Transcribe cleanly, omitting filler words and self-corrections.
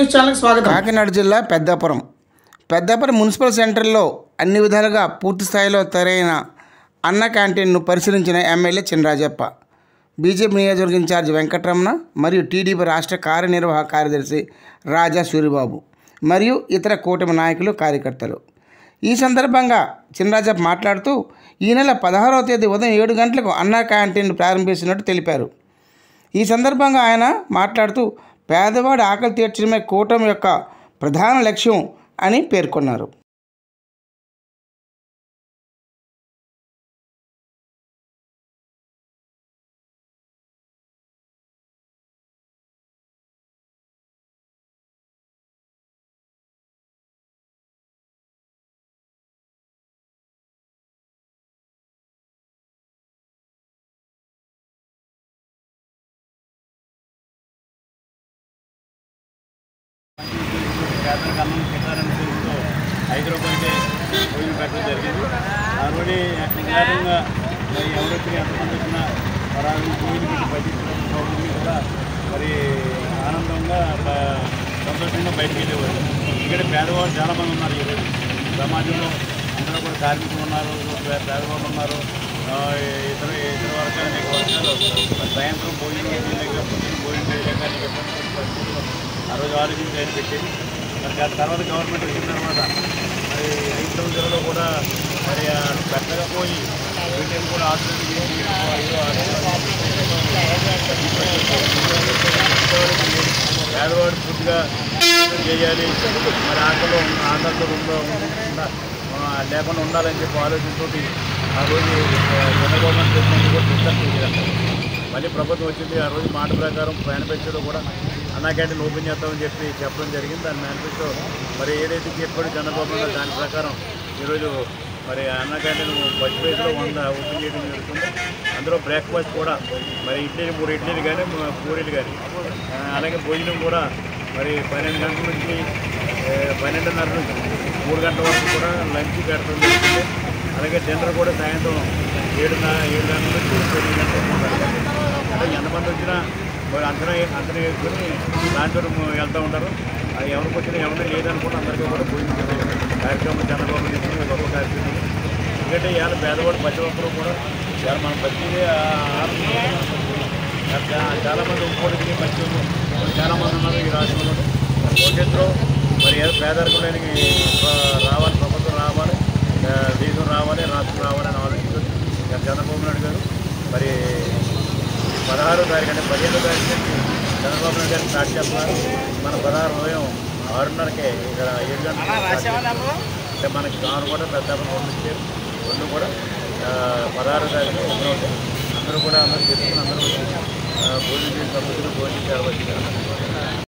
News ఛానల్కి స్వాగతం. కాకినాడ జిల్లా పెద్దాపురం మున్సిపల్ సెంటర్లో అన్ని విధాలుగా పూర్తి స్థాయిలో తయారైన అన్న క్యాంటీన్ను పరిశీలించిన ఎమ్మెల్యే చినరాజప్ప, బీజేపీ నియోజకవర్గ ఇన్ఛార్జ్ వెంకటరమణ మరియు టీడీపీ రాష్ట్ర కార్యనిర్వాహక కార్యదర్శి రాజా సూరిబాబు మరియు ఇతర కూటమి నాయకులు, కార్యకర్తలు. ఈ సందర్భంగా చినరాజప్ప మాట్లాడుతూ ఈ నెల 16వ తేదీ ఉదయం 7 గంటలకు అన్న క్యాంటీన్ ప్రారంభిస్తున్నట్టు తెలిపారు. ఈ సందర్భంగా ఆయన మాట్లాడుతూ పేదవాడి ఆకలి తీర్చడమే కూటమి యొక్క ప్రధాన లక్ష్యం అని పేర్కొన్నారు. అన్నం పెట్టాలని పేరుతో 5 రూపాయలకే భోజనం పెట్టడం జరిగింది. ఆల్రెడీ విధానంగా మరి ఎవరైతే ఎంతమంది వచ్చినా పరాలు భోజనం పెట్టి బతికించడం కూడా మరి ఆనందంగా సంతోషంగా బయటకు వెళ్ళేవారు. ఇక్కడ పేదవాళ్ళు చాలామంది ఉన్నారు. ఈరోజు సమాజంలో అందరూ కూడా కార్మికులు ఉన్నారు, పేదవాళ్ళు ఉన్నారు, ఇతర వర్గాలు అనేక వర్గాలు సాయంత్రం భోజనం చేయలేక భోజనం చేయలేక పరిస్థితుల్లో ఆ రోజు ఆలోచించి ఆయన పెట్టేది. మరి దాని తర్వాత గవర్నమెంట్ వచ్చిన తర్వాత మరి 5 సంవత్సరాల్లో కూడా మరి పెట్టకపోయి వీటిని కూడా ఆల్టర్నేట్ చేసి పేదవాడు పూర్తిగా చేయాలి, మరి ఆకలితో లేకుండా ఉండాలని చెప్పి ఆలోచనతో ఆ రోజు చంద్రబాబు నాయుడు కూడా డిస్కస్ చేయాలి. మళ్ళీ ప్రభుత్వం వచ్చింది. ఆ రోజు మాట ప్రకారం మేనిఫెస్టోలో కూడా అన్నా క్యాంటీన్ ఓపెన్ చేస్తామని చెప్పి చెప్పడం జరిగింది. దాని మేనిఫెస్టో మరి ఏదైతే చెప్పాడో చంద్రబాబు నాయుడు దాని ప్రకారం ఈరోజు మరి అన్నా క్యాంటీన్ ఫస్ట్ ఫేజ్లో 100 ఓపెన్ చేయడం జరుగుతుంది. అందులో బ్రేక్ఫాస్ట్ కూడా మరి 3 ఇడ్లీలు కానీ పూరీలు కానీ, అలాగే భోజనం కూడా మరి 12 గంటల నుంచి 12:30 నుంచి 3 గంటల వరకు కూడా లంచ్ పెట్టడం జరుగుతుంది. అలాగే డిన్నర్ కూడా సాయంత్రం 7 గంటల నుంచి 9 గంటల వరకు. అంటే ఎంతమంది వచ్చినా మరి అంతనే వేసుకొని దాంట్లో వెళ్తూ ఉంటారు. అది ఎవరికి వచ్చినా ఎవరిని లేదనుకుంటే అందరికీ కూడా భోజనం కార్యక్రమం చంద్రబాబు తీసుకుని గొప్ప కార్యక్రమం. ఎందుకంటే ఇవాళ పేదవాడు ప్రతి ఒక్కరు కూడా ఇవాళ మన ప్రతిదీ చాలామంది ఇంకోటికి మంచి చాలామంది ఉన్నారు ఈ రాష్ట్రంలో. భవిష్యత్తులో మరి పేదరికడానికి రావాలి, ప్రభుత్వం రావాలి, దేశం రావాలి, రాష్ట్రం రావాలని ఆలోచించారు చంద్రబాబు నాయుడు గారు. మరి 16వ తారీఖు అంటే 15వ తారీఖు నుంచి చంద్రబాబు నాయుడు గారిని స్టార్ట్ చేస్తున్నారు. మన 16 ఉదయం 6:30కే ఇక్కడ 7 గంటలకు అంటే మనకి కారు కూడా పెద్దాపురం రెండు కూడా 16వ తారీఖు అందరూ కూడా అందరూ తెలుసుకుని అందరూ భోజనం చేసి భోజనం చేయాలి.